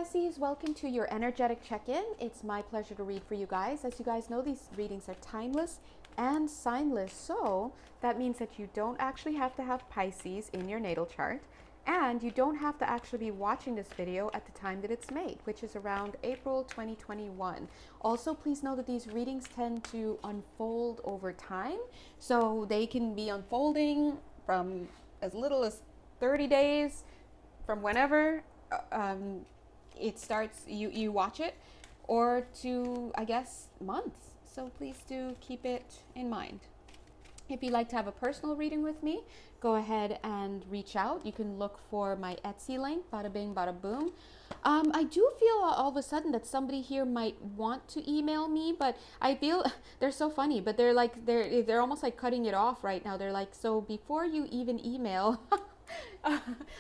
Pisces, welcome to your energetic check-in. It's my pleasure to read for you guys. As you guys know, these readings are timeless and signless, so that means that you don't actually have to have Pisces in your natal chart, and you don't have to actually be watching this video at the time that it's made, which is around April 2021. Also, please know that these readings tend to unfold over time, so they can be unfolding from as little as 30 days from whenever it starts, you watch it, or to, I guess, months. So please do keep it in mind. If you'd like to have a personal reading with me, go ahead and reach out. You can look for my Etsy link, bada bing, bada boom. I do feel all of a sudden that somebody here might want to email me, but I feel they're so funny, but they're almost like cutting it off right now. They're like, so before you even email,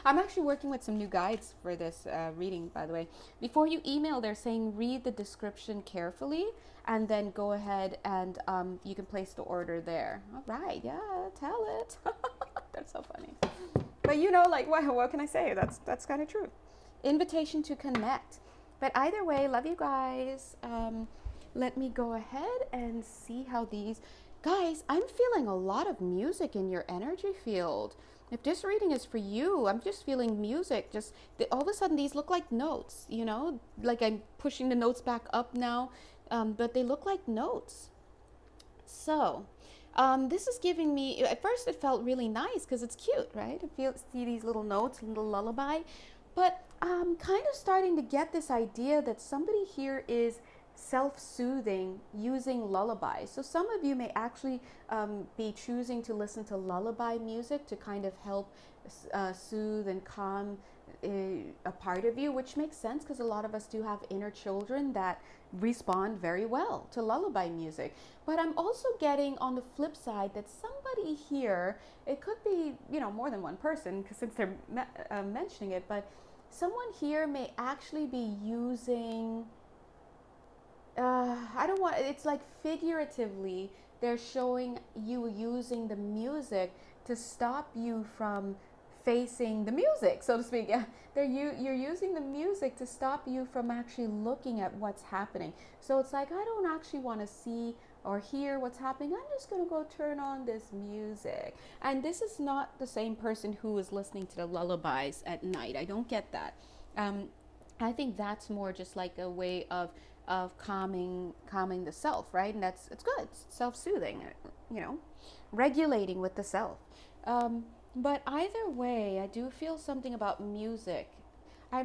I'm actually working with some new guides for this reading, by the way. Before you email, they're saying read the description carefully and then go ahead and you can place the order there. All right, yeah, tell it. That's so funny. But you know, like, what can I say? That's kind of true. Invitation to connect. But either way, love you guys. Let me go ahead and see how these... Guys, I'm feeling a lot of music in your energy field. If this reading is for you, I'm just feeling music. Just all of a sudden, these look like notes, you know, like I'm pushing the notes back up now, but they look like notes. So this is giving me, at first it felt really nice because it's cute, right? I see these little notes, little lullaby, but I'm kind of starting to get this idea that somebody here is self-soothing using lullabies. So some of you may actually be choosing to listen to lullaby music to kind of help soothe and calm a part of you, which makes sense because a lot of us do have inner children that respond very well to lullaby music. But I'm also getting on the flip side that somebody here, it could be, you know, more than one person because since they're mentioning it, but someone here may actually be using I don't want, it's like figuratively, they're showing you using the music to stop you from facing the music, so to speak. Yeah, you're using the music to stop you from actually looking at what's happening. So it's like, I don't actually want to see or hear what's happening. I'm just going to go turn on this music. And this is not the same person who is listening to the lullabies at night. I don't get that. I think that's more just like a way of calming the self, right? And it's good. It's self-soothing, you know, regulating with the self. But either way, I do feel something about music. I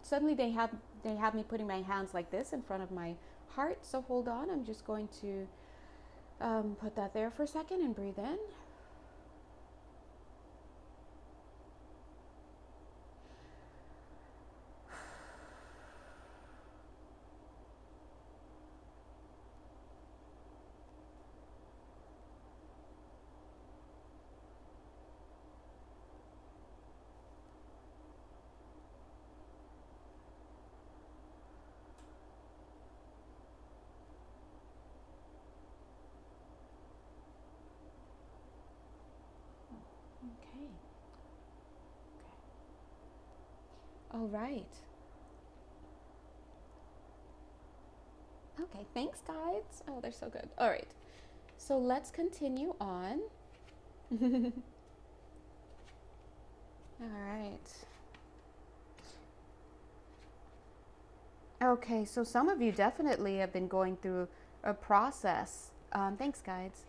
suddenly they have me putting my hands like this in front of my heart. So hold on, I'm just going to put that there for a second and breathe in. Okay. All right. Okay, thanks, guides. Oh, they're so good. All right. So let's continue on. All right. Okay, so some of you definitely have been going through a process. Thanks, guides.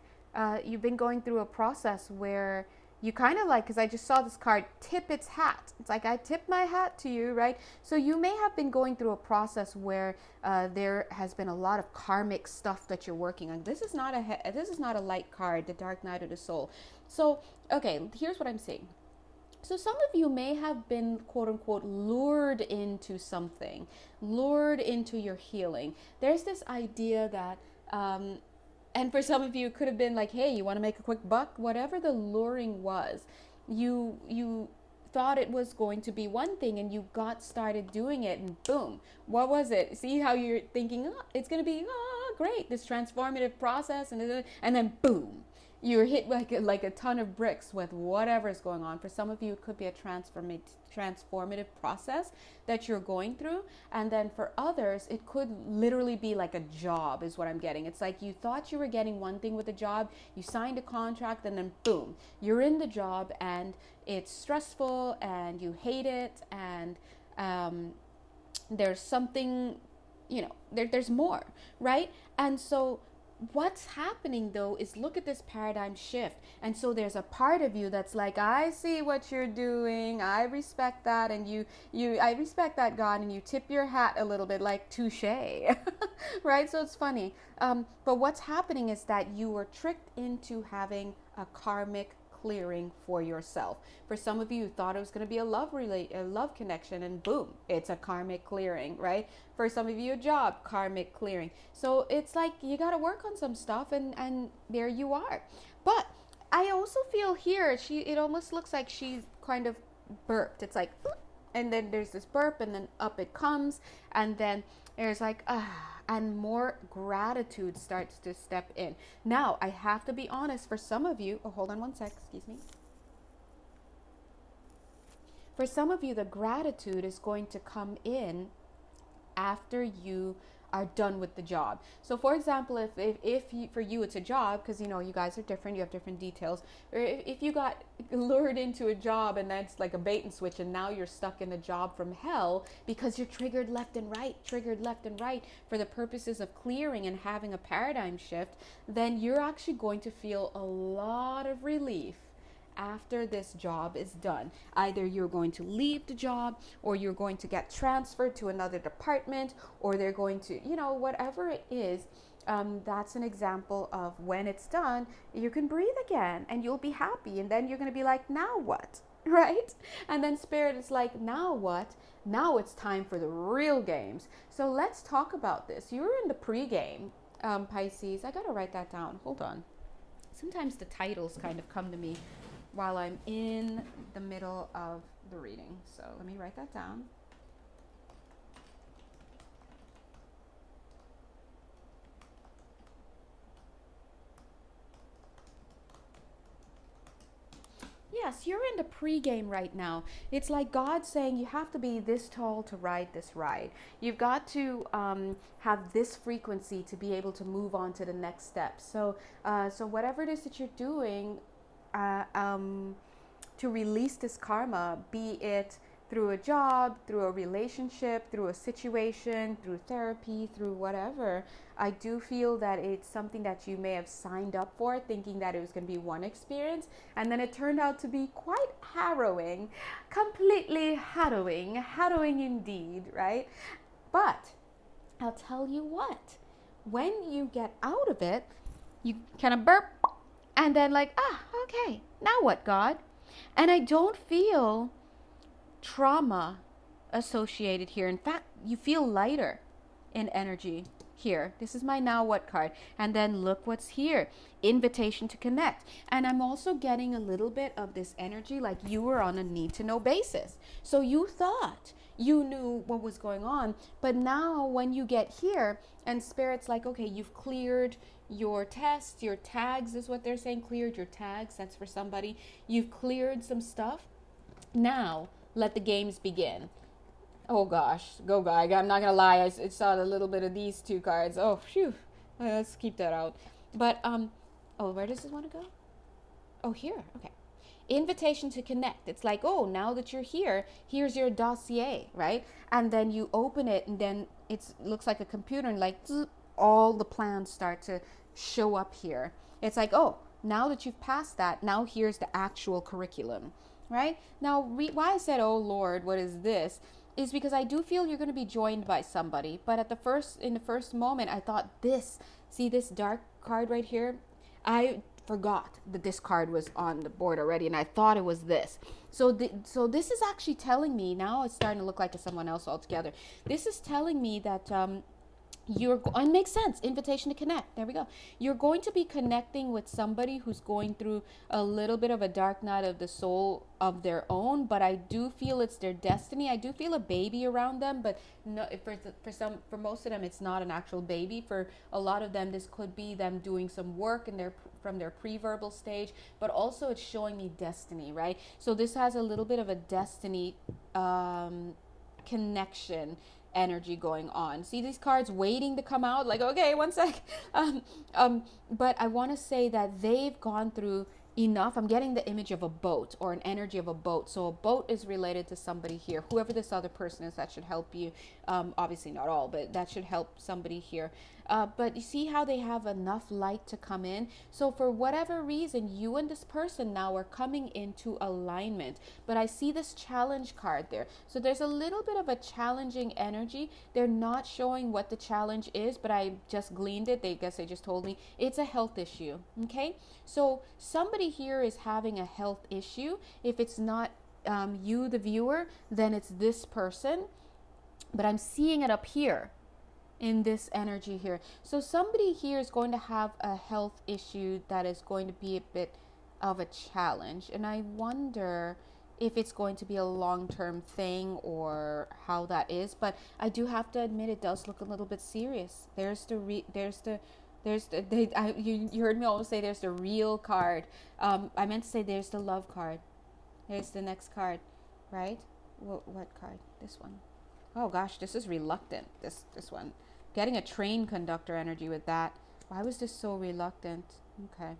You've been going through a process where you kind of like, because I just saw this card, tip its hat. It's like, I tip my hat to you, right? So you may have been going through a process where there has been a lot of karmic stuff that you're working on. This is not a light card, the Dark Night of the Soul. So, okay, here's what I'm saying. So some of you may have been, quote unquote, lured into something, lured into your healing. There's this idea that, and for some of you, it could have been like, hey, you want to make a quick buck? Whatever the luring was, you thought it was going to be one thing and you got started doing it and boom, what was it? See how you're thinking, oh, it's going to be, great, this transformative process, and then boom. You're hit like a ton of bricks with whatever's going on. For some of you, it could be a transformative process that you're going through. And then for others, it could literally be like a job is what I'm getting. It's like you thought you were getting one thing with a job, you signed a contract, and then boom, you're in the job and it's stressful and you hate it, and there's something, there's more, right? And so what's happening though is, look at this paradigm shift. And so there's a part of you that's like, I see what you're doing, I respect that, and I respect that, God, and you tip your hat a little bit like touche. Right? So it's funny, but what's happening is that you were tricked into having a karmic clearing for yourself. For some of you, you thought it was going to be a love connection, and boom, it's a karmic clearing, right? For some of you, a job, karmic clearing. So it's like you got to work on some stuff, and there you are. But I also feel here, it almost looks like she's kind of burped. It's like, and then there's this burp, and then up it comes, and then there's like, and more gratitude starts to step in. Now, I have to be honest, for some of you, hold on one sec, excuse me. For some of you, the gratitude is going to come in after you are done with the job. So for example, if you, for you it's a job, because you guys are different, you have different details, or if you got lured into a job and that's like a bait and switch, and now you're stuck in a job from hell because you're triggered left and right for the purposes of clearing and having a paradigm shift, then you're actually going to feel a lot of relief after this job is done. Either you're going to leave the job, or you're going to get transferred to another department, or they're going to, whatever it is. That's an example of when it's done, you can breathe again and you'll be happy. And then you're going to be like, now what? Right? And then Spirit is like, now what? Now it's time for the real games. So let's talk about this. You're in the pregame, Pisces. I got to write that down. Hold on. Sometimes the titles kind of come to me while I'm in the middle of the reading. So let me write that down. Yes, you're in the pregame right now. It's like God saying you have to be this tall to ride this ride. You've got to have this frequency to be able to move on to the next step. So whatever it is that you're doing, to release this karma, be it through a job, through a relationship, through a situation, through therapy, through whatever, I do feel that it's something that you may have signed up for thinking that it was going to be one experience, and then it turned out to be quite harrowing, completely harrowing indeed, right? But I'll tell you what, when you get out of it, you kind of burp, and then like, okay, now what, God? And I don't feel trauma associated here. In fact, you feel lighter in energy here. This is my now what card. And then look what's here. Invitation to connect. And I'm also getting a little bit of this energy like you were on a need to know basis. So you thought you knew what was going on, but now when you get here and Spirit's like, okay, you've cleared your tests, your tags is what they're saying, cleared your tags, that's for somebody. You've cleared some stuff. Now, let the games begin. Oh gosh, go guy. I'm not gonna lie, I saw a little bit of these two cards. Oh, phew. Let's keep that out. But, where does this want to go? Oh, here, okay. Invitation to connect. It's like, oh, now that you're here, here's your dossier, right? And then you open it, and then it looks like a computer, and like all the plans start to show up here. It's like, oh, now that you've passed that, now here's the actual curriculum, right? Now, why I said, oh Lord, what is this? Is because I do feel you're going to be joined by somebody. But in the first moment, I thought see this dark card right here? I forgot that this card was on the board already, and I thought it was this. So this is actually telling me, now it's starting to look like it's someone else altogether. This is telling me that it makes sense. Invitation to connect. There we go. You're going to be connecting with somebody who's going through a little bit of a dark night of the soul of their own, but I do feel it's their destiny. I do feel a baby around them, but no, for most of them it's not an actual baby. For a lot of them this could be them doing some work in their from their pre-verbal stage, but also it's showing me destiny, right? So this has a little bit of a destiny connection energy going on. See these cards waiting to come out, like, okay, one sec. But I want to say that they've gone through enough. I'm getting the image of a boat or an energy of a boat. So a boat is related to somebody here, whoever this other person is. That should help you. Obviously not all, but that should help somebody here. But you see how they have enough light to come in. So for whatever reason, you and this person now are coming into alignment. But I see this challenge card there. So there's a little bit of a challenging energy. They're not showing what the challenge is, but I just gleaned it. They just told me it's a health issue. Okay. So somebody here is having a health issue. If it's not you, the viewer, then it's this person. But I'm seeing it up here in this energy here. So somebody here is going to have a health issue that is going to be a bit of a challenge. And I wonder if it's going to be a long-term thing or how that is. But I do have to admit it does look a little bit serious. You heard me always say there's the real card. I meant to say there's the love card. There's the next card, right? What card? This one. Oh gosh, this is reluctant. This one. Getting a train conductor energy with that. Why was this so reluctant? Okay.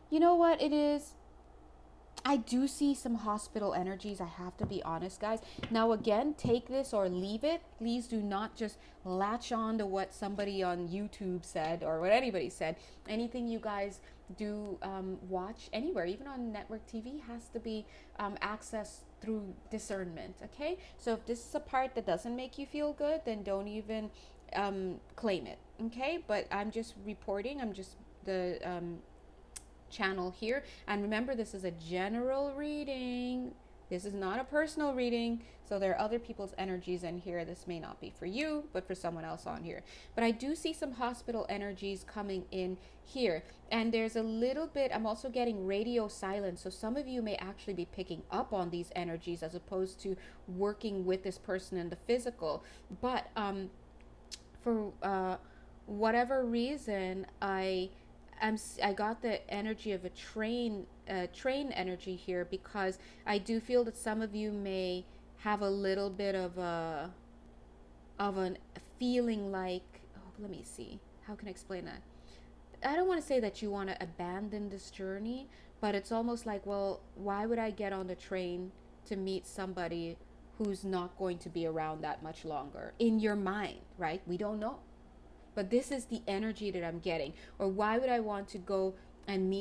You know what it is? I do see some hospital energies. I have to be honest, guys. Now, again, take this or leave it. Please do not just latch on to what somebody on YouTube said or what anybody said. Anything you guys do watch anywhere, even on network TV, has to be accessed through discernment. Okay? So if this is a part that doesn't make you feel good, then don't even claim it. Okay? But I'm just reporting. I'm just the channel here, and remember, this is a general reading. This is not a personal reading, so there are other people's energies in here. This may not be for you, but for someone else on here. But I do see some hospital energies coming in here, and there's a little bit, I'm also getting radio silence, so some of you may actually be picking up on these energies as opposed to working with this person in the physical. But for whatever reason, I got the energy of a train energy here, because I do feel that some of you may have a little bit of a feeling like, oh, let me see, how can I explain that? I don't want to say that you want to abandon this journey, but it's almost like, well, why would I get on the train to meet somebody who's not going to be around that much longer? In your mind, right? We don't know. But this is the energy that I'm getting. Or why would I want to go and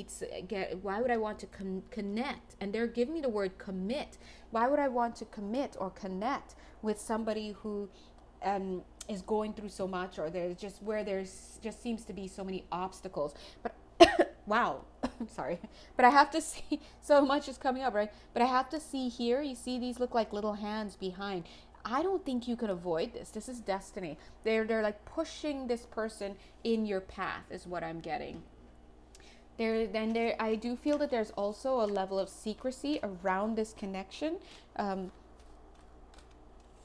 why would I want to connect? And they're giving me the word commit. Why would I want to commit or connect with somebody who is going through so much, or there's just seems to be so many obstacles? But wow, I'm sorry. But I have to see, so much is coming up, right? But I have to see here, you see these look like little hands behind. I don't think you can avoid this. This is destiny. They're like pushing this person in your path is what I'm getting. I do feel that there's also a level of secrecy around this connection. And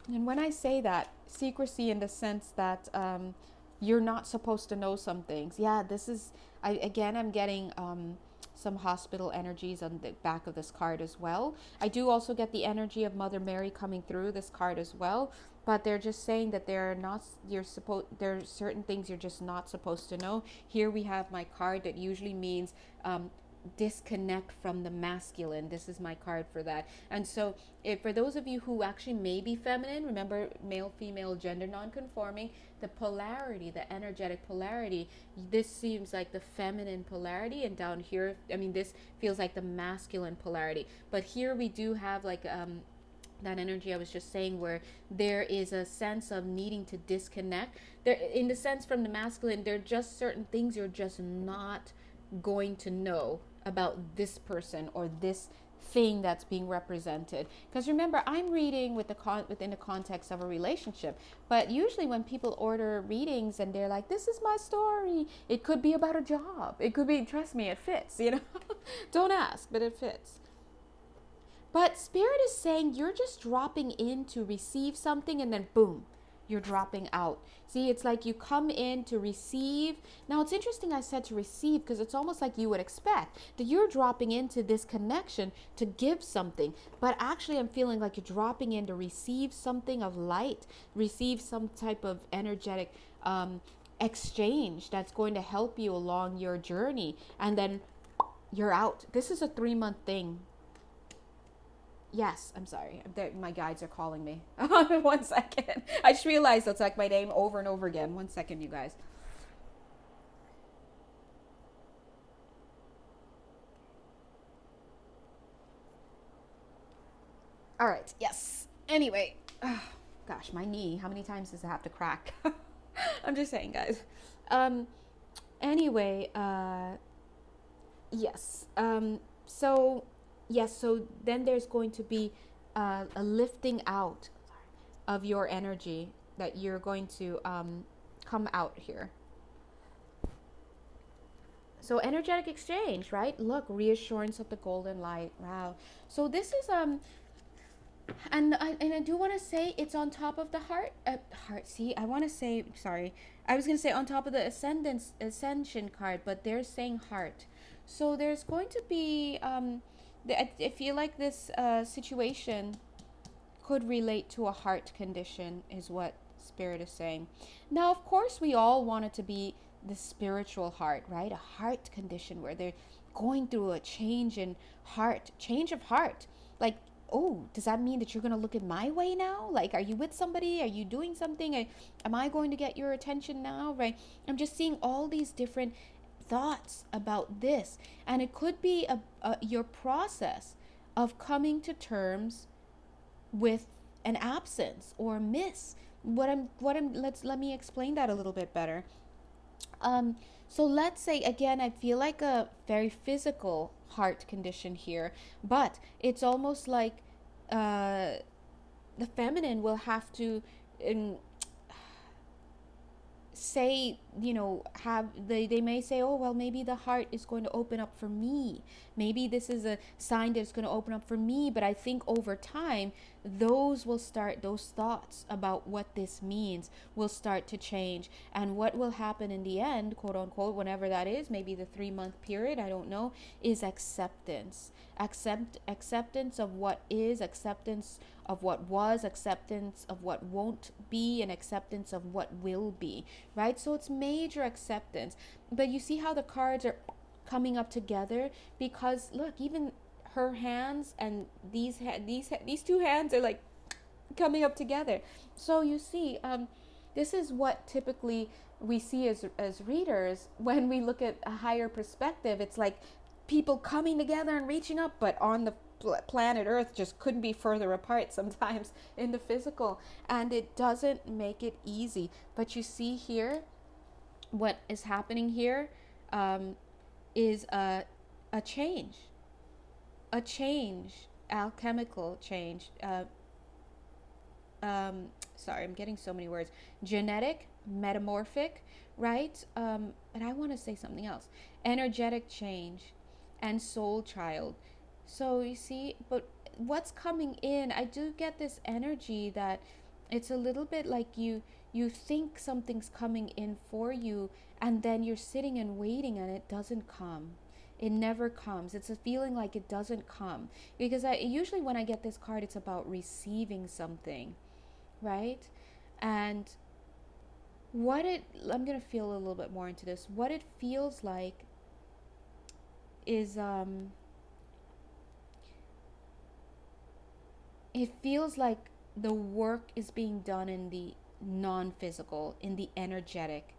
when I say that, secrecy in the sense that you're not supposed to know some things. Yeah, I'm getting some hospital energies on the back of this card as well. I do also get the energy of Mother Mary coming through this card as well, but they're just saying that there are certain things you're just not supposed to know. Here we have my card that usually means disconnect from the masculine. This is my card for that. And so for those of you who actually may be feminine, remember, male, female, gender non-conforming, the polarity, the energetic polarity, this seems like the feminine polarity, and down here, I mean, this feels like the masculine polarity. But here we do have like that energy I was just saying, where there is a sense of needing to disconnect. There, in the sense from the masculine, there are just certain things you're just not going to know about this person or this thing that's being represented. Because remember, I'm reading within the context of a relationship. But usually when people order readings and they're like, this is my story, it could be about a job. It could be, trust me, it fits, you know. Don't ask, but it fits. But Spirit is saying you're just dropping in to receive something, and then boom, you're dropping out. See, it's like you come in to receive. Now, it's interesting I said to receive, because it's almost like you would expect that you're dropping into this connection to give something. But actually, I'm feeling like you're dropping in to receive something of light, receive some type of energetic exchange that's going to help you along your journey. And then you're out. This is a 3-month thing. Yes, I'm sorry. My guides are calling me. 1 second. I just realized that's like my name over and over again. 1 second, you guys. All right. Yes. Anyway. Gosh, my knee. How many times does it have to crack? I'm just saying, guys. Anyway. Yes. Yes, so then there's going to be a lifting out of your energy that you're going to come out here. So energetic exchange, right? Look, reassurance of the golden light. Wow. So this is and I do want to say it's on top of the heart. See, I want to say, sorry, I was going to say on top of the ascension card, but they're saying heart. So there's going to be I feel like this situation could relate to a heart condition, is what Spirit is saying. Now, of course, we all want it to be the spiritual heart, right? A heart condition where they're going through a change in heart, change of heart. Like, oh, does that mean that you're going to look at my way now? Like, are you with somebody? Are you doing something? Am I going to get your attention now, right? I'm just seeing all these different thoughts about this, and it could be your process of coming to terms with an absence or miss. Let me explain that a little bit better. So let's say again, I feel like a very physical heart condition here, but it's almost like the feminine will have to say, they may say, oh, well, maybe the heart is going to open up for me. Maybe this is a sign that it's going to open up for me. But I think over time, those thoughts about what this means will start to change. And what will happen in the end, quote unquote, whenever that is, maybe the 3-month period, I don't know, is acceptance. Acceptance of what is, acceptance of what was, acceptance of what won't be, and acceptance of what will be, right? So it's major acceptance. But you see how the cards are coming up together, because look, even her hands and these two hands are like coming up together. So you see, this is what typically we see as readers when we look at a higher perspective. It's like people coming together and reaching up, but on the planet Earth just couldn't be further apart sometimes in the physical, and it doesn't make it easy. But you see here, what is happening here is a change, alchemical change. Sorry, I'm getting so many words. Genetic, metamorphic, right? And I want to say something else. Energetic change and soul child. So you see, but what's coming in, I do get this energy that it's a little bit like you think something's coming in for you, and then you're sitting and waiting, and it doesn't come. It never comes. It's a feeling like it doesn't come, because usually when I get this card, it's about receiving something, right? And I'm gonna feel a little bit more into this. What it feels like is it feels like the work is being done in the non-physical, in the energetic.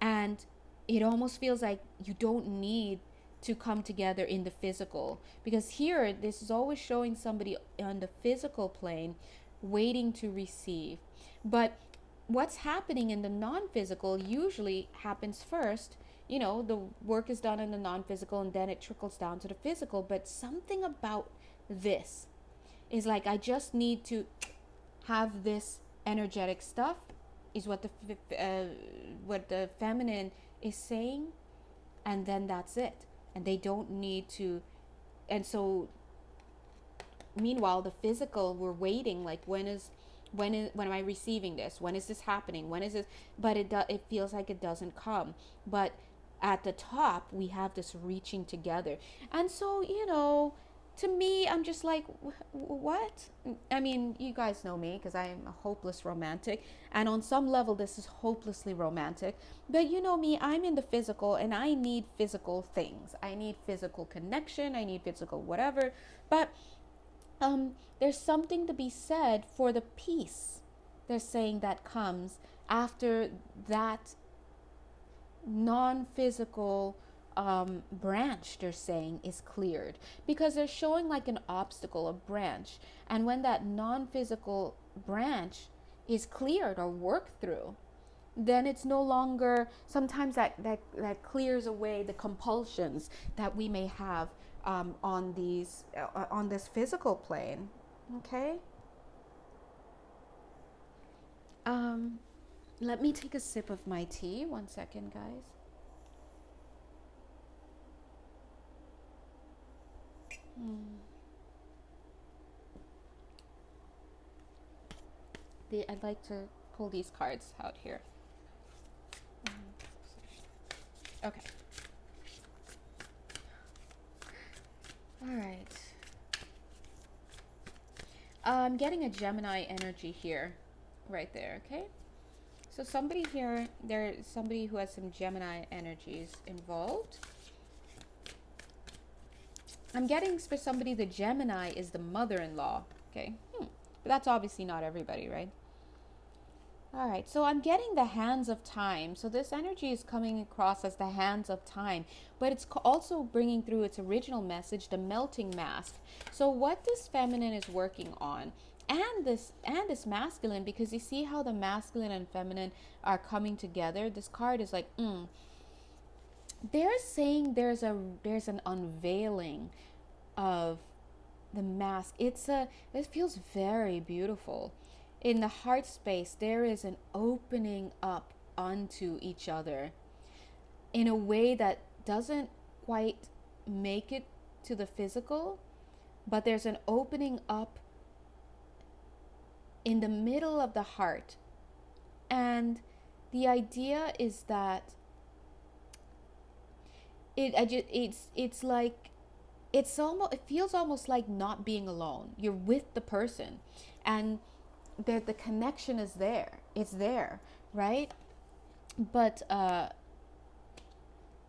And it almost feels like you don't need to come together in the physical, because here this is always showing somebody on the physical plane waiting to receive. But what's happening in the non-physical usually happens first. the work is done in the non-physical and then it trickles down to the physical. But something about this is like, I just need to have this energetic stuff, is what the feminine is saying, and then that's it. And they don't need to. And so meanwhile, the physical, we're waiting, like, when am I receiving this? When is this happening? When is this? But it feels like it doesn't come. But at the top, we have this reaching together. And so, to me, I'm just like, what? I mean, you guys know me because I'm a hopeless romantic. And on some level, this is hopelessly romantic. But you know me, I'm in the physical and I need physical things. I need physical connection. I need physical whatever. But there's something to be said for the peace, they're saying, that comes after that non-physical branch, they're saying, is cleared, because they're showing like an obstacle, a branch, and when that non-physical branch is cleared or worked through, then it's no longer, sometimes that clears away the compulsions that we may have on this physical plane. Okay. Let me take a sip of my tea. 1 second, guys. I'd like to pull these cards out here. Okay. All right. I'm getting a Gemini energy here, right there, okay? So somebody here, there's somebody who has some Gemini energies involved. I'm getting, for somebody, the Gemini is the mother-in-law, okay? But that's obviously not everybody, right? All right, so I'm getting the hands of time. So this energy is coming across as the hands of time, but it's also bringing through its original message, the melting mask. So what this feminine is working on, and this masculine, because you see how the masculine and feminine are coming together. This card is like, they're saying there's an unveiling of the mask. It feels very beautiful. In the heart space, there is an opening up onto each other in a way that doesn't quite make it to the physical, but there's an opening up in the middle of the heart. And the idea is that it's like, it feels almost like not being alone. You're with the person, and the connection is there. It's there, right? But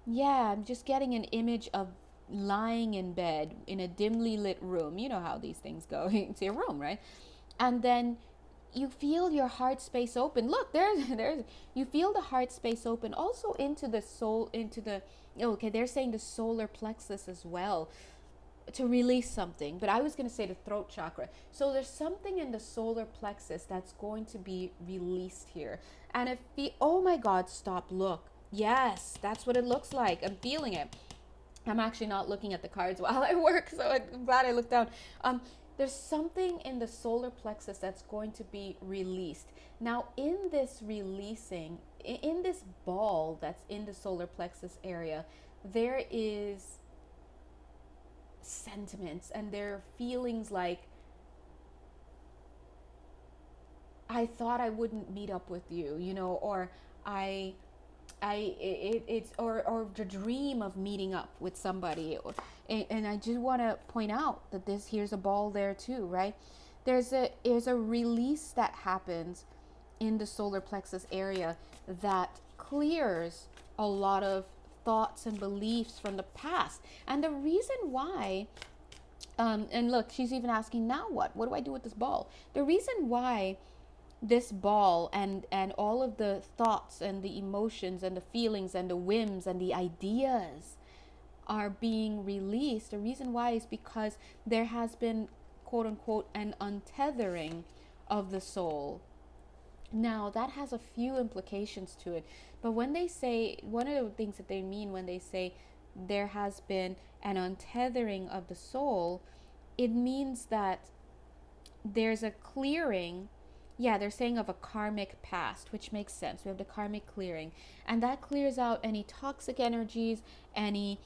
yeah, I'm just getting an image of lying in bed in a dimly lit room. You know how these things go. It's your room, right? And then you feel your heart space open. Look, there's you feel the heart space open also into the soul, okay, they're saying the solar plexus as well, to release something. But I was going to say the throat chakra. So there's something in the solar plexus that's going to be released here. And oh my God, stop, look. Yes, that's what it looks like. I'm feeling it. I'm actually not looking at the cards while I work, so I'm glad I looked down. There's something in the solar plexus that's going to be released. Now, in this releasing, in this ball that's in the solar plexus area, there is sentiments and there are feelings like, I thought I wouldn't meet up with you, or or the dream of meeting up with somebody, and I just want to point out that here's a ball there too, right? There's a release that happens in the solar plexus area that clears a lot of thoughts and beliefs from the past. And the reason why, and look, she's even asking, now what do I do with this ball? The reason why this ball and all of the thoughts and the emotions and the feelings and the whims and the ideas are being released, the reason why is because there has been, quote unquote, an untethering of the soul Now, that has a few implications to it. But when they say, one of the things that they mean when they say there has been an untethering of the soul, it means that there's a clearing. Yeah, they're saying of a karmic past, which makes sense. We have the karmic clearing, and that clears out any toxic energies, any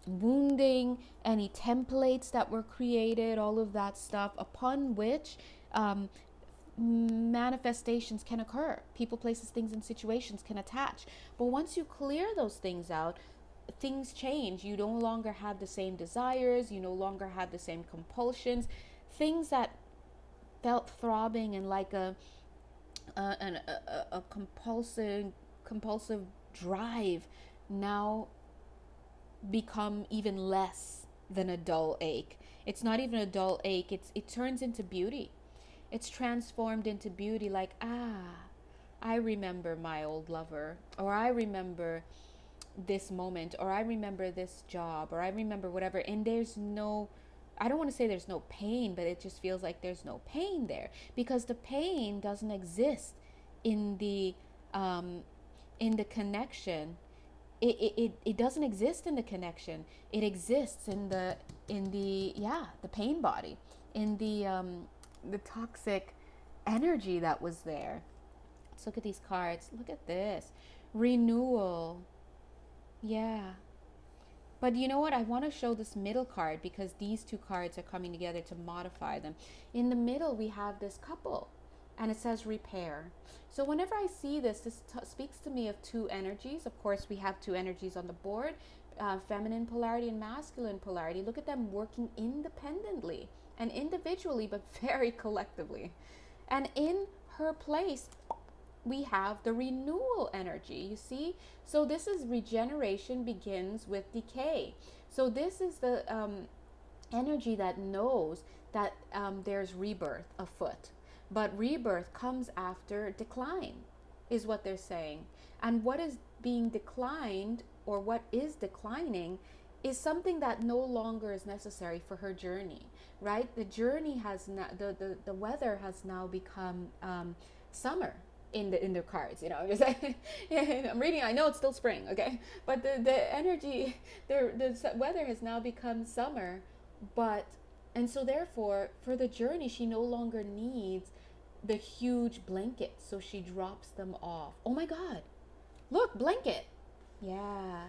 wounding, any templates that were created, all of that stuff upon which manifestations can occur. People, places, things, and situations can attach. But once you clear those things out, things change. You no longer have the same desires, you no longer have the same compulsions. Things that felt throbbing and like a compulsive drive now become even less than a dull ache. It's not even a dull ache. It turns into beauty. It's transformed into beauty, like, I remember my old lover, or I remember this moment, or I remember this job, or I remember whatever. And there's no, I don't want to say there's no pain, but it just feels like there's no pain there, because the pain doesn't exist in the connection. It doesn't exist in the connection. It exists in the the pain body, in the toxic energy that was there. Let's look at these cards. Look at this. Renewal. Yeah. But you know what? I want to show this middle card because these two cards are coming together to modify them. In the middle, we have this couple, and it says repair. So whenever I see this, speaks to me of two energies. Of course, we have two energies on the board, feminine polarity and masculine polarity. Look at them working independently and individually, but very collectively. And in her place, we have the renewal energy, you see? So this is regeneration begins with decay. So this is the energy that knows that there's rebirth afoot. But rebirth comes after decline, is what they're saying. And what is being declined, or what is declining, is something that no longer is necessary for her journey, right? The journey has now, the weather has now become summer in the cards, you know. I'm just I'm reading, I know it's still spring, okay, but the energy, the weather has now become summer. But and so therefore for the journey she no longer needs the huge blankets, so she drops them off. Oh my god, look, blanket. Yeah,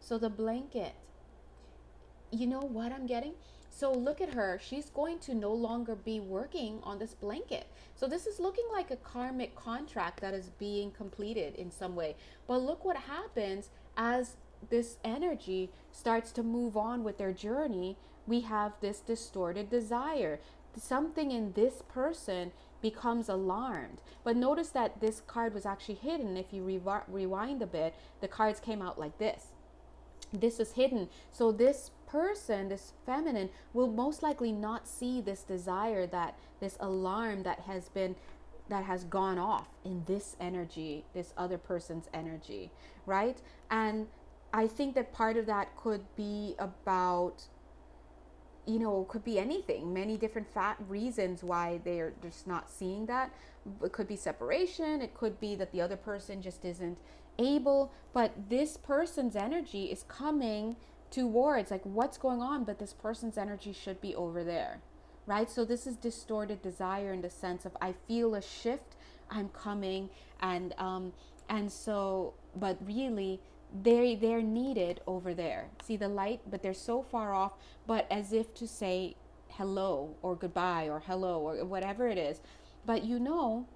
so the blanket, you know what I'm getting? So look at her. She's going to no longer be working on this blanket. So this is looking like a karmic contract that is being completed in some way. But look what happens as this energy starts to move on with their journey. We have this distorted desire. Something in this person becomes alarmed. But notice that this card was actually hidden. If you rewind a bit, the cards came out like this. This is hidden. So this person, this feminine, will most likely not see this desire, that this alarm that has gone off in this energy, this other person's energy, right? And I think that part of that could be about, you know, could be anything, many different reasons why they're just not seeing that. It could be separation, it could be that the other person just isn't able, but this person's energy is coming towards, like, what's going on, but this person's energy should be over there, right? So this is distorted desire in the sense of, I feel a shift, I'm coming, and so, but really they're needed over there. See the light, but they're so far off, but as if to say hello or goodbye or hello or whatever it is. But you know,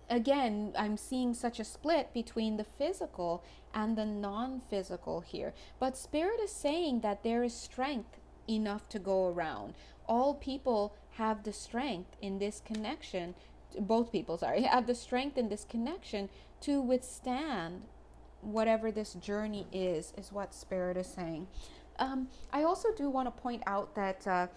again, I'm seeing such a split between the physical and the non-physical here. But Spirit is saying that there is strength enough to go around. All people have the strength in this connection, both people, sorry, have the strength in this connection to withstand whatever this journey is what Spirit is saying. I also do want to point out that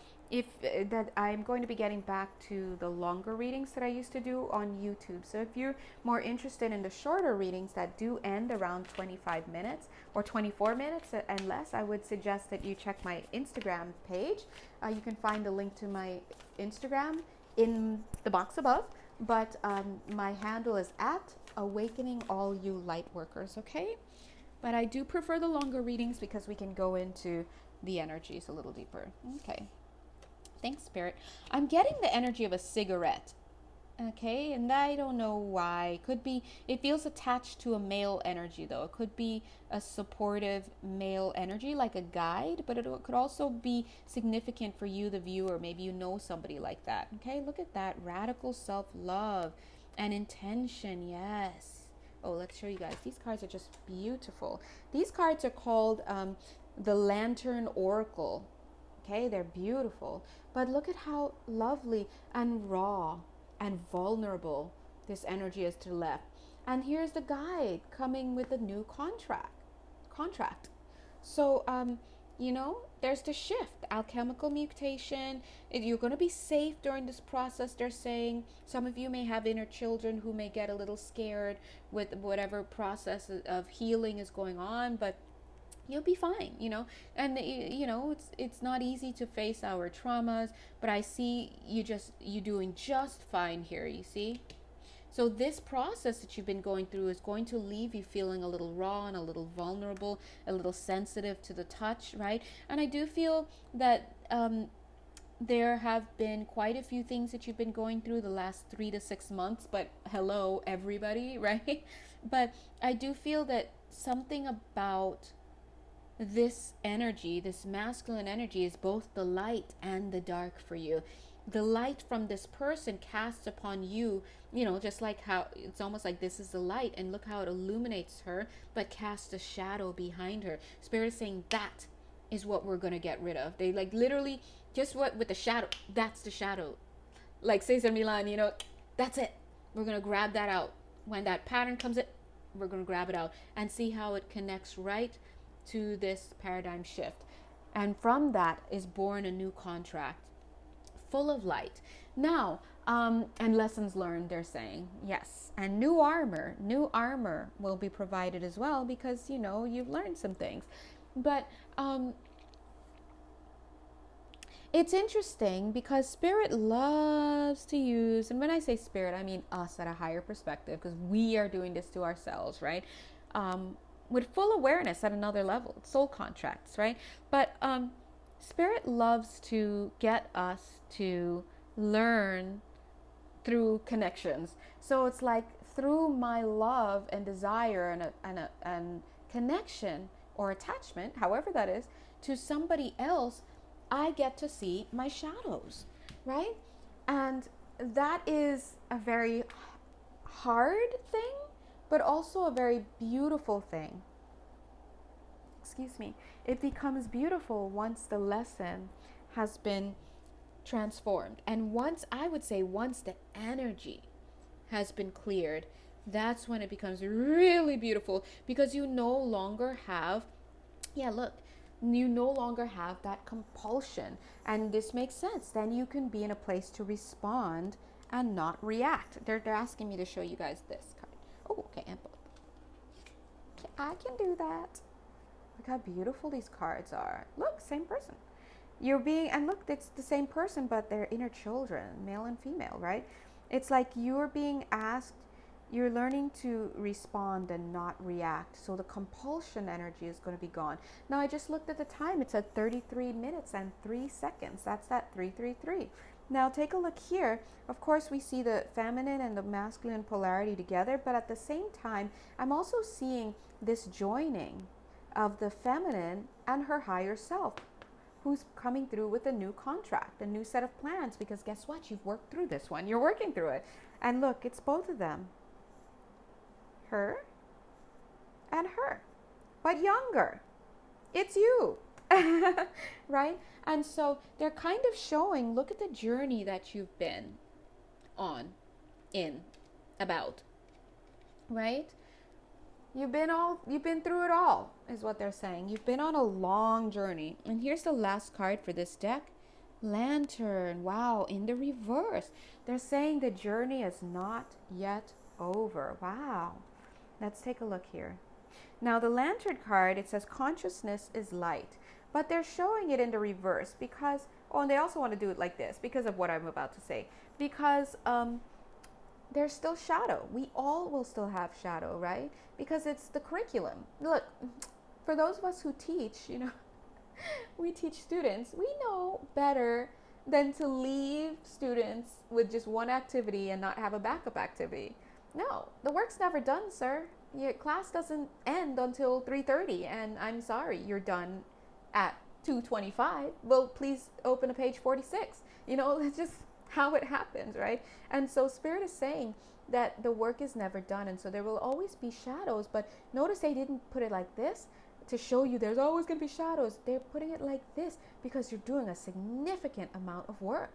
that I'm going to be getting back to the longer readings that I used to do on YouTube. So if you're more interested in the shorter readings that do end around 25 minutes or 24 minutes and less, I would suggest that you check my Instagram page. You can find the link to my Instagram in the box above. but my handle is at awakening all you light workers, okay? But I do prefer the longer readings because we can go into the energies a little deeper. Okay. Thanks, Spirit. I'm getting the energy of a cigarette. Okay, and I don't know why. Could be, it feels attached to a male energy though. It could be a supportive male energy, like a guide, but it could also be significant for you, the viewer. Maybe you know somebody like that. Okay, look at that. Radical self love and intention. Yes. Oh, let's show you guys. These cards are just beautiful. These cards are called the Lantern Oracle. Okay, they're beautiful. But look at how lovely and raw and vulnerable this energy is to the left. And here's the guide coming with a new contract. So there's the shift, alchemical mutation. You're going to be safe during this process, they're saying. Some of you may have inner children who may get a little scared with whatever process of healing is going on, but you'll be fine, and it's not easy to face our traumas, but I see you doing just fine here, you see. So this process that you've been going through is going to leave you feeling a little raw and a little vulnerable, a little sensitive to the touch, right? And I do feel that there have been quite a few things that you've been going through the last 3 to 6 months, but hello everybody, right? But I do feel that something about this energy, this masculine energy, is both the light and the dark for you. The light from this person casts upon you, just like how it's almost like this is the light, and look how it illuminates her, but casts a shadow behind her. Spirit is saying that is what we're going to get rid of. They like literally just what with the shadow, that's the shadow. Like Cesar Milan, that's it. We're going to grab that out. When that pattern comes in, we're going to grab it out and see how it connects right to this paradigm shift. And from that is born a new contract full of light. Now, and lessons learned, they're saying. Yes. And new armor will be provided as well, because, you've learned some things. But it's interesting because Spirit loves to use, and when I say Spirit, I mean us at a higher perspective, because we are doing this to ourselves, right? With full awareness at another level, soul contracts, right? But Spirit loves to get us to learn through connections. So it's like through my love and desire and connection or attachment, however that is, to somebody else, I get to see my shadows, right? And that is a very hard thing, but also a very beautiful thing. Excuse me. It becomes beautiful once the lesson has been transformed. And once the energy has been cleared, that's when it becomes really beautiful, because you no longer have, you no longer have that compulsion. And this makes sense. Then you can be in a place to respond and not react. They're asking me to show you guys this card. Oh, okay, and both. I can do that. Look how beautiful these cards are. Look, same person. And look, it's the same person, but they're inner children, male and female, right? It's like you're being asked, you're learning to respond and not react. So the compulsion energy is going to be gone. Now, I just looked at the time. It's at 33 minutes and 3 seconds. That's that 333. Now, take a look here. Of course, we see the feminine and the masculine polarity together, but at the same time, I'm also seeing this joining of the feminine and her higher self, who's coming through with a new contract, a new set of plans, because guess what? You've worked through this one. You're working through it. And look, it's both of them. Her and her, but younger. It's you, right? And so they're kind of showing, look at the journey that you've been on, about, right? You've been through it all, is what they're saying. You've been on a long journey. And here's the last card for this deck. Lantern. Wow, in the reverse. They're saying the journey is not yet over. Wow. Let's take a look here. Now, the Lantern card, it says consciousness is light. But they're showing it in the reverse because, and they also want to do it like this because of what I'm about to say. Because there's still shadow. We all will still have shadow, right? Because it's the curriculum. Look, for those of us who teach, we teach students, we know better than to leave students with just one activity and not have a backup activity. No, the work's never done, sir. Your class doesn't end until 3:30, and I'm sorry, you're done at 2:25. Well, please open to page 46. That's just how it happens, right? And so Spirit is saying that the work is never done, and so there will always be shadows. But notice they didn't put it like this to show you there's always going to be shadows. They're putting it like this because you're doing a significant amount of work.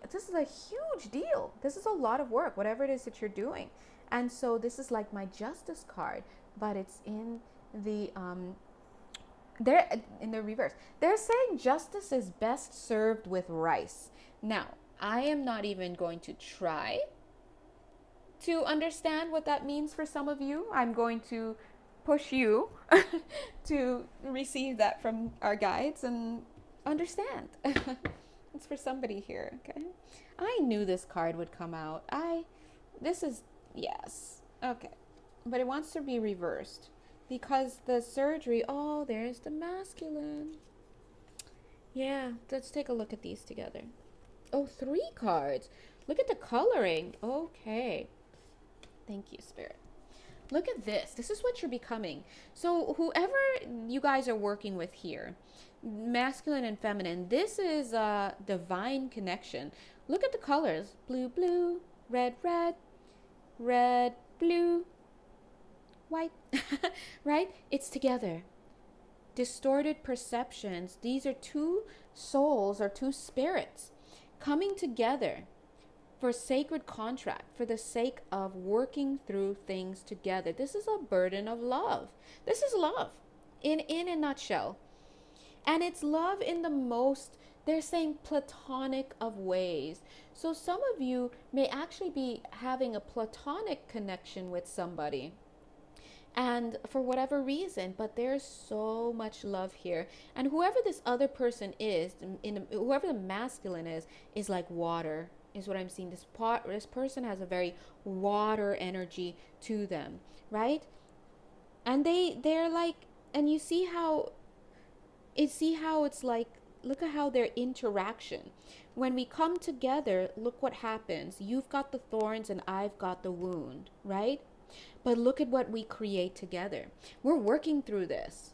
This is a huge deal. This is a lot of work, whatever it is that you're doing. And so this is like my Justice card, but it's in the they're in the reverse. They're saying justice is best served with rice. Now, I am not even going to try to understand what that means for some of you. I'm going to push you to receive that from our guides and understand. It's for somebody here, okay? I knew this card would come out. Yes, okay. But it wants to be reversed because the surgery, there's the masculine. Yeah, let's take a look at these together. 3 cards. Look at the coloring. Okay. Thank you, Spirit. Look at this. This is what you're becoming. So whoever you guys are working with here, masculine and feminine, this is a divine connection. Look at the colors. Blue, blue, red, red, red, blue, white, right? It's together. Distorted perceptions. These are 2 souls or 2 spirits coming together for sacred contract, for the sake of working through things together. This is a burden of love. This is love in a nutshell. And it's love in the most, they're saying, platonic of ways. So some of you may actually be having a platonic connection with somebody, and for whatever reason, but there's so much love here. And whoever this other person is, whoever the masculine is like water, is what I'm seeing. This person has a very water energy to them, right? And they're like, and you see how it's like, look at how their interaction. When we come together, look what happens. You've got the thorns and I've got the wound, right? But look at what we create together. We're working through this.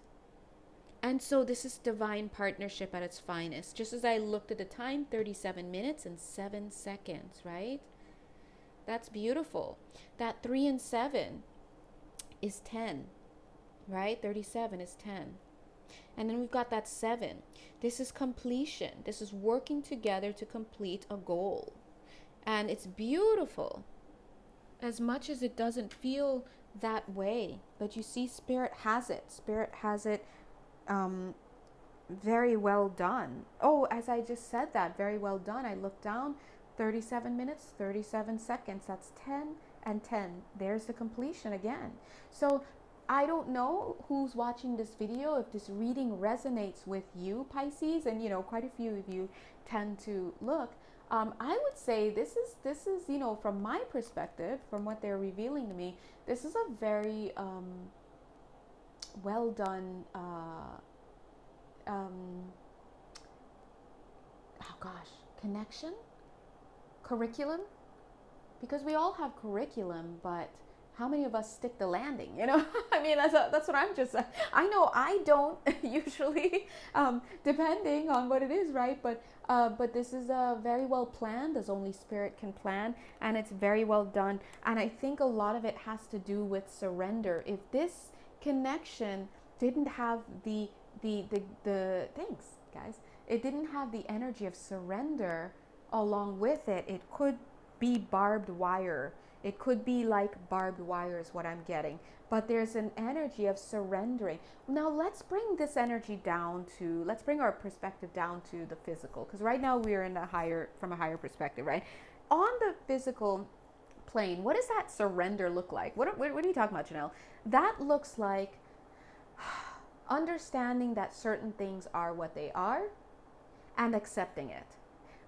And so this is divine partnership at its finest. Just as I looked at the time, 37 minutes and 7 seconds, right? That's beautiful. That 3 and 7 is 10, right? 37 is 10. And then we've got that 7. This is completion. This is working together to complete a goal. And it's beautiful. As much as it doesn't feel that way. But you see, Spirit has it. Spirit has it very well done. As I just said that, very well done. I looked down, 37 minutes, 37 seconds. That's 10 and 10. There's the completion again. So I don't know who's watching this video, if this reading resonates with you, Pisces, and quite a few of you tend to look. I would say this is from my perspective, from what they're revealing to me, this is a very well done connection, curriculum, because we all have curriculum, but how many of us stick the landing? I mean, that's what I'm just. I know I don't usually, depending on what it is, right? But this is very well planned, as only Spirit can plan, and it's very well done. And I think a lot of it has to do with surrender. If this connection didn't have the thanks, guys. It didn't have the energy of surrender along with it. It could be barbed wire. It could be like barbed wire is what I'm getting. But there's an energy of surrendering. Now let's bring this energy let's bring our perspective down to the physical. Because right now we're from a higher perspective, right? On the physical plane, what does that surrender look like? What are you talking about, Janelle? That looks like understanding that certain things are what they are and accepting it.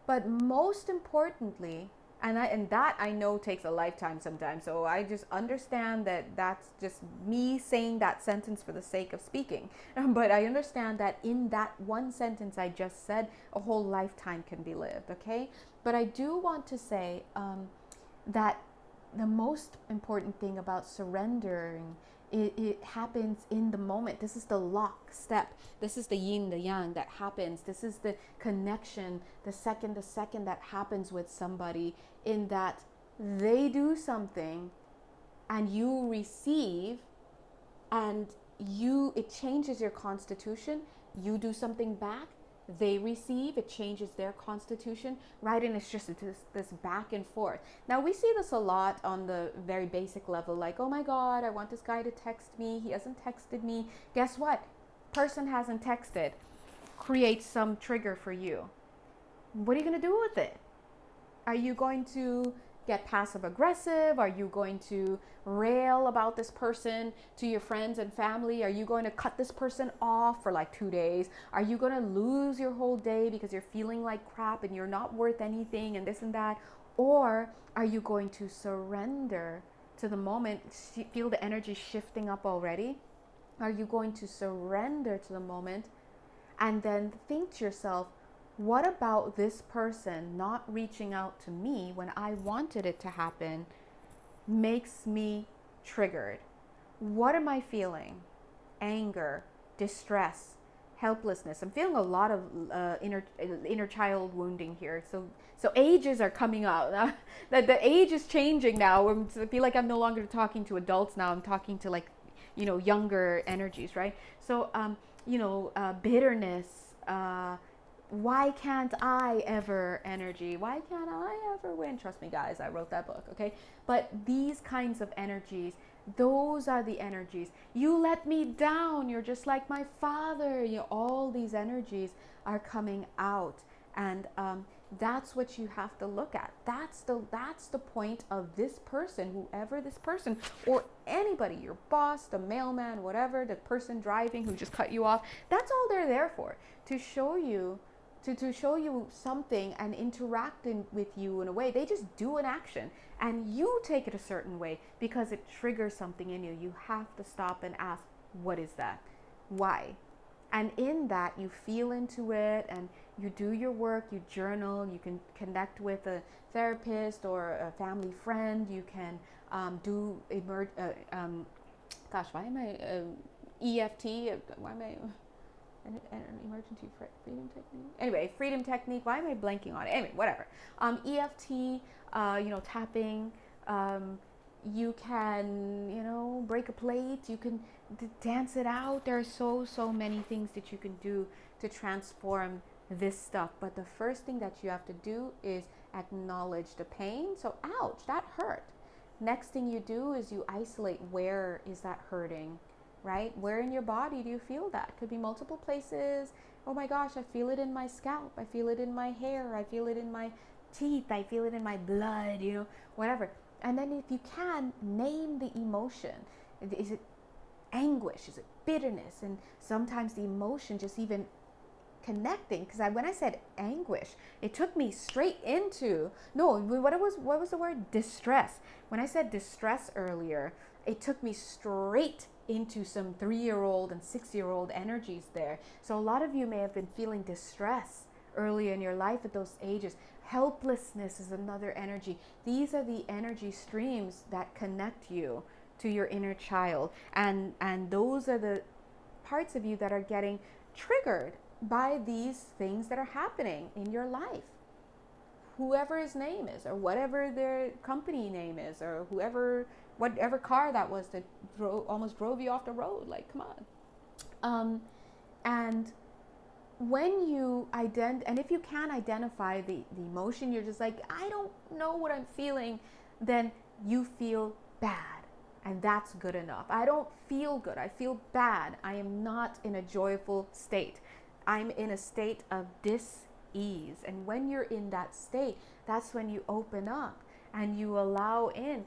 But most importantly, And that I know takes a lifetime sometimes. So I just understand that that's just me saying that sentence for the sake of speaking. But I understand that in that one sentence I just said, a whole lifetime can be lived, okay? But I do want to say that the most important thing about surrendering, it happens in the moment. This is the lock step. This is the yin, the yang that happens. This is the connection, the second that happens with somebody, in that they do something and you receive, and it changes your constitution. You do something back, they receive, it changes their constitution, right? And it's just this back and forth. Now we see this a lot on the very basic level, like, oh my God, I want this guy to text me, he hasn't texted me. Guess what? Person hasn't texted creates some trigger for you. What are you going to do with it? Are you going to get passive aggressive? Are you going to rail about this person to your friends and family? Are you going to cut this person off for like 2 days? Are you going to lose your whole day because you're feeling like crap and you're not worth anything and this and that? Or are you going to surrender to the moment? Feel the energy shifting up already? Are you going to surrender to the moment and then think to yourself, what about this person not reaching out to me when I wanted it to happen makes me triggered? What am I feeling? Anger, distress, helplessness. I'm feeling a lot of inner child wounding here. So ages are coming out. The age is changing now. I feel like I'm no longer talking to adults now. I'm talking to, like, younger energies, right? So bitterness. Why can't I ever energy? Why can't I ever win? Trust me, guys, I wrote that book, okay? But these kinds of energies, those are the energies. You let me down. You're just like my father. All these energies are coming out. And that's what you have to look at. That's the point of this person, whoever this person, or anybody, your boss, the mailman, whatever, the person driving who just cut you off. That's all they're there for, to show you to show you something and interact with you in a way. They just do an action and you take it a certain way because it triggers something in you. You have to stop and ask, what is that? Why? And in that, you feel into it and you do your work, you journal, you can connect with a therapist or a family friend. You can do why am I EFT? Why am I an emergency freedom technique? Anyway, freedom technique. Why am I blanking on it? Anyway, whatever. EFT, tapping. You can, break a plate. You can dance it out. There are so many things that you can do to transform this stuff. But the first thing that you have to do is acknowledge the pain. So, ouch, that hurt. Next thing you do is you isolate, where is that hurting, right? Where in your body do you feel that? Could be multiple places. Oh my gosh, I feel it in my scalp. I feel it in my hair. I feel it in my teeth. I feel it in my blood, whatever. And then if you can, name the emotion. Is it anguish? Is it bitterness? And sometimes the emotion just even connecting, because when I said anguish, it took me straight into, what was the word? Distress. When I said distress earlier, it took me straight into some 3-year-old and 6-year-old energies there. So a lot of you may have been feeling distress early in your life at those ages. Helplessness is another energy. These are the energy streams that connect you to your inner child. And those are the parts of you that are getting triggered by these things that are happening in your life. Whoever his name is, or whatever their company name is, or whatever car that was that almost drove you off the road. Like, come on. And when you and if you can identify the emotion, you're just like, I don't know what I'm feeling, then you feel bad. And that's good enough. I don't feel good. I feel bad. I am not in a joyful state. I'm in a state of dis-ease. And when you're in that state, that's when you open up and you allow in,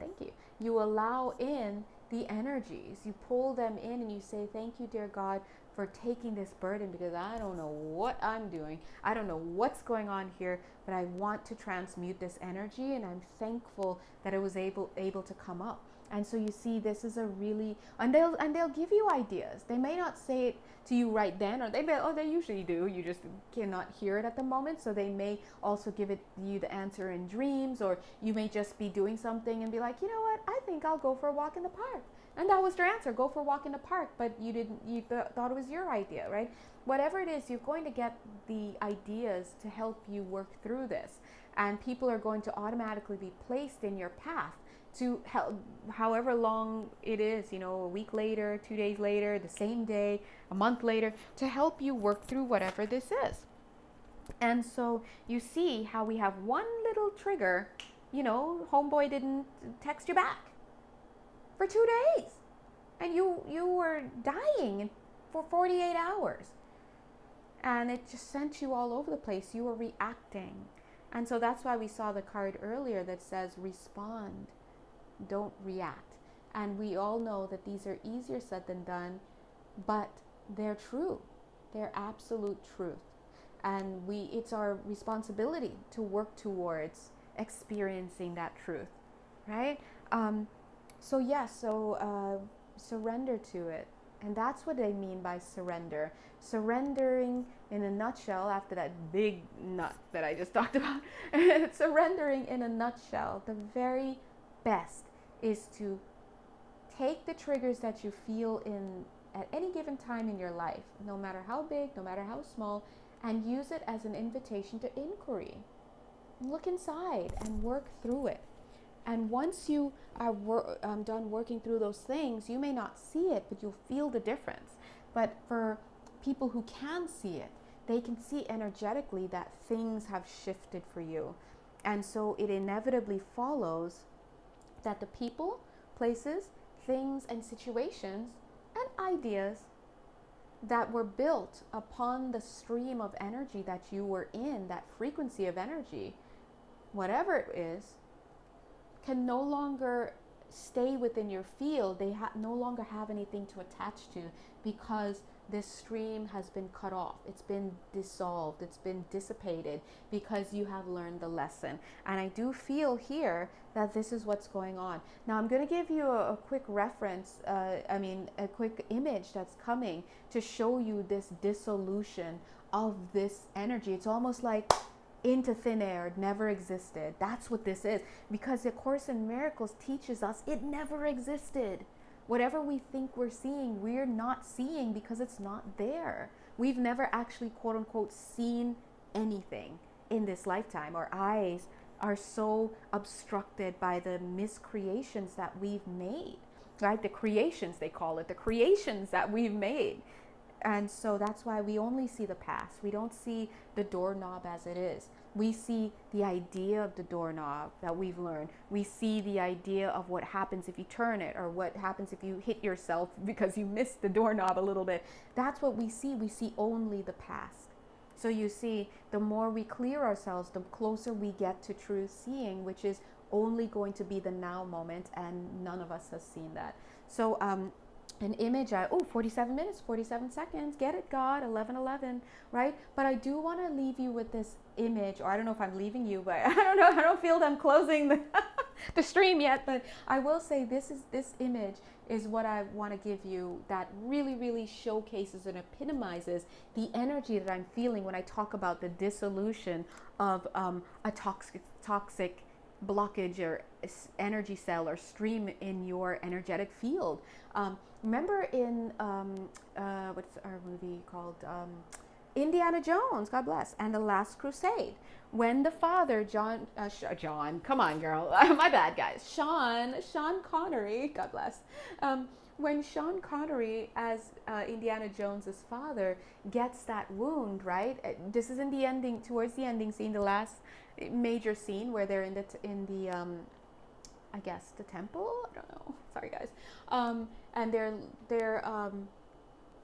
you allow in the energies. You pull them in and you say, thank you, dear God, for taking this burden, because I don't know what I'm doing. I don't know what's going on here, but I want to transmute this energy, and I'm thankful that it was able to come up. And so you see, this is a really, and they'll give you ideas. They may not say it to you right then, or they usually do. You just cannot hear it at the moment. So they may also give you the answer in dreams, or you may just be doing something and be like, you know what, I think I'll go for a walk in the park. And that was their answer, go for a walk in the park, but you thought it was your idea, right? Whatever it is, you're going to get the ideas to help you work through this. And people are going to automatically be placed in your path to help, however long it is, a week later, 2 days later, the same day, a month later, to help you work through whatever this is. And so you see how we have one little trigger, homeboy didn't text you back for 2 days, and you were dying for 48 hours, and it just sent you all over the place. You were reacting. And so that's why we saw the card earlier that says respond, don't react. And we all know that these are easier said than done, but they're true. They're absolute truth. And it's our responsibility to work towards experiencing that truth, right? Surrender to it. And that's what they mean by surrender. Surrendering, in a nutshell, after that big nut that I just talked about, surrendering in a nutshell, the very best is to take the triggers that you feel in at any given time in your life, no matter how big, no matter how small, and use it as an invitation to inquiry. Look inside and work through it. And once you are done working through those things, you may not see it, but you'll feel the difference. But for people who can see it, they can see energetically that things have shifted for you. And so it inevitably follows that the people, places, things, and situations and ideas that were built upon the stream of energy that you were in, that frequency of energy, whatever it is, can no longer stay within your field. They no longer have anything to attach to, because this stream has been cut off. It's been dissolved. It's been dissipated, because you have learned the lesson. And I do feel here that this is what's going on. Now I'm going to give you a quick reference, a quick image that's coming to show you this dissolution of this energy. It's almost like into thin air. It never existed. That's what this is, because the Course in Miracles teaches us it never existed. Whatever we think we're seeing, we're not seeing, because it's not there. We've never actually, quote unquote, seen anything in this lifetime. Our eyes are so obstructed by the miscreations that we've made, right? The creations, they call it, the creations that we've made. And so that's why we only see the past. We don't see the doorknob as it is. We see the idea of the doorknob that we've learned. We see the idea of what happens if you turn it, or what happens if you hit yourself because you missed the doorknob a little bit. That's what we see. We see only the past. So you see, the more we clear ourselves, the closer we get to true seeing, which is only going to be the now moment, and none of us has seen that. So an image, 47 minutes, 47 seconds, get it, God, 11:11, right? But I do want to leave you with this image, or I don't know if I'm leaving you, but I don't know, I don't feel them closing the stream yet, but I will say this image is what I want to give you, that really, really showcases and epitomizes the energy that I'm feeling when I talk about the dissolution of a toxic blockage or energy cell or stream in your energetic field. Remember in what's our movie called, Indiana Jones, God bless, and the Last Crusade, when the father John, come on girl, my bad guys, Sean Connery, God bless, when Sean Connery as Indiana Jones's father gets that wound, right? This is in the ending, towards the ending scene, the last major scene where they're in the I guess the temple. I don't know. Sorry guys. And they're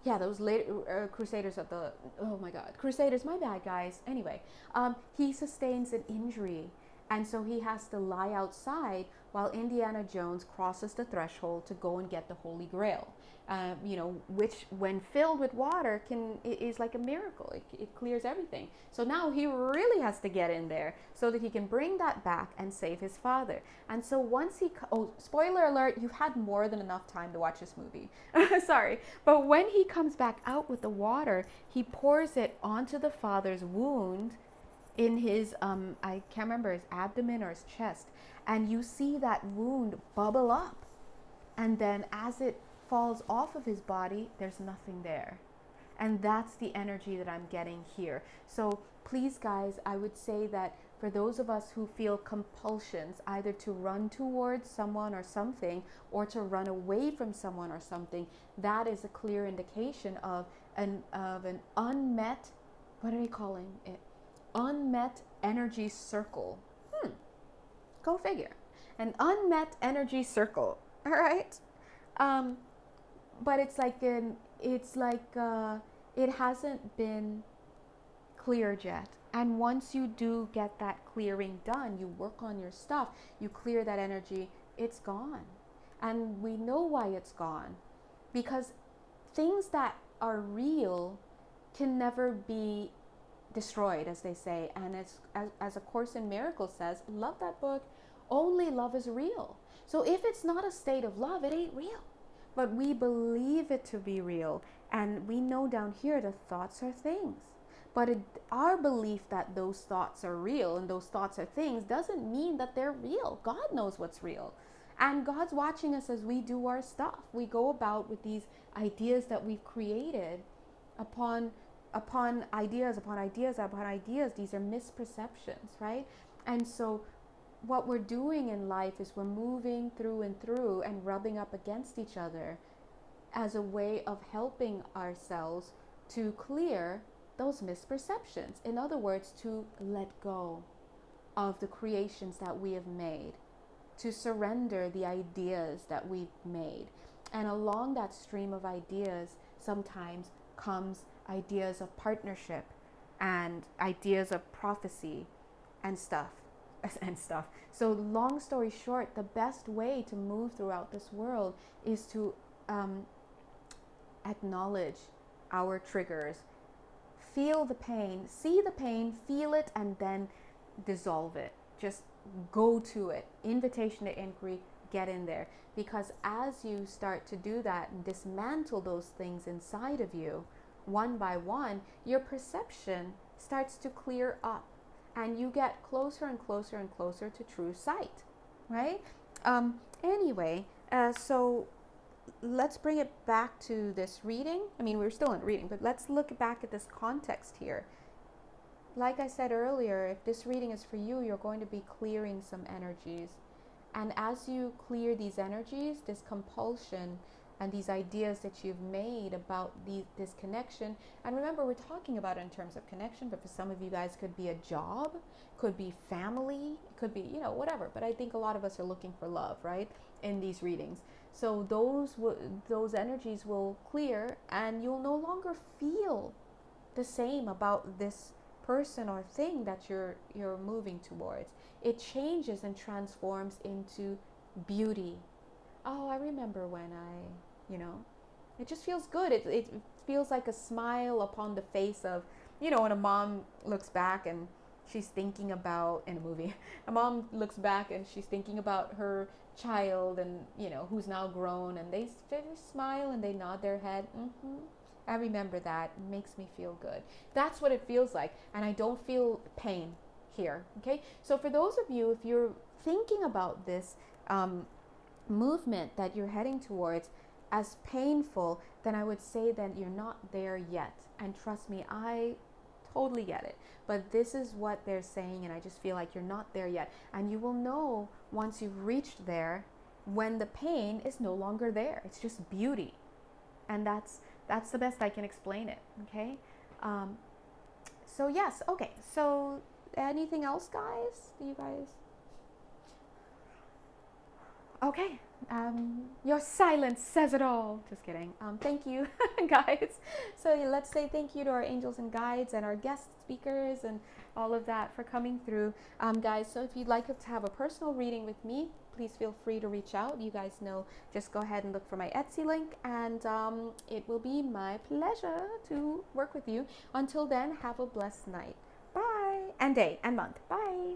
those later Crusaders of the, oh my God, Crusaders. My bad guys. Anyway, he sustains an injury, And so he has to lie outside while Indiana Jones crosses the threshold to go and get the Holy Grail. Which, when filled with water, is like a miracle. It clears everything. So now he really has to get in there so that he can bring that back and save his father. And so once spoiler alert, you've had more than enough time to watch this movie. Sorry. But when he comes back out with the water, he pours it onto the father's wound in his, I can't remember, his abdomen or his chest. And you see that wound bubble up. And then as it falls off of his body, there's nothing there. And that's the energy that I'm getting here. So please, guys, I would say that for those of us who feel compulsions, either to run towards someone or something, or to run away from someone or something, that is a clear indication of an unmet, what are they calling it? Unmet energy circle. Go figure. An unmet energy circle. All right. But it hasn't been cleared yet. And once you do get that clearing done, you work on your stuff, you clear that energy, it's gone. And we know why it's gone. Because things that are real can never be destroyed, as they say. And as A Course in Miracles says, love that book, only love is real. So if it's not a state of love, it ain't real. But we believe it to be real. And we know down here the thoughts are things. But our belief that those thoughts are real and those thoughts are things doesn't mean that they're real. God knows what's real. And God's watching us as we do our stuff. We go about with these ideas that we've created upon ideas, upon ideas, upon ideas. These are misperceptions, right? And so what we're doing in life is we're moving through and through and rubbing up against each other as a way of helping ourselves to clear those misperceptions. In other words, to let go of the creations that we have made, to surrender the ideas that we've made. And along that stream of ideas sometimes comes ideas of partnership and ideas of prophecy and stuff. So long story short, the best way to move throughout this world is to acknowledge our triggers, feel the pain, see the pain, feel it, and then dissolve it. Just go to it. Invitation to inquiry, get in there. Because as you start to do that and dismantle those things inside of you, one by one, your perception starts to clear up. And you get closer and closer and closer to true sight, right? So let's bring it back to this reading. I mean, we're still in reading, but let's look back at this context here. Like I said earlier, if this reading is for you, you're going to be clearing some energies. And as you clear these energies, this compulsion and these ideas that you've made about this connection. And remember, we're talking about it in terms of connection, but for some of you guys, could be a job, could be family, could be, whatever. But I think a lot of us are looking for love, right, in these readings. So those energies will clear, and you'll no longer feel the same about this person or thing that you're moving towards. It changes and transforms into beauty. Oh, I remember when it just feels good. It feels like a smile upon the face of, when a mom looks back and she's thinking about, in a movie, a mom looks back and she's thinking about her child and, who's now grown, and they smile and they nod their head. I remember that. It makes me feel good. That's what it feels like. And I don't feel pain here. Okay. So for those of you, if you're thinking about this movement that you're heading towards as painful, then I would say that you're not there yet. And trust me, I totally get it. But this is what they're saying, and I just feel like you're not there yet. And you will know once you've reached there when the pain is no longer there. It's just beauty. And that's the best I can explain it. Okay. So yes. Okay. So anything else, guys? You guys? Okay, your silence says it all. Just kidding. Thank you, guys. So let's say thank you to our angels and guides and our guest speakers and all of that for coming through, guys. So if you'd like to have a personal reading with me, please feel free to reach out. You guys know, just go ahead and look for my Etsy link, and it will be my pleasure to work with you. Until then, have a blessed night. Bye. And day and month. Bye.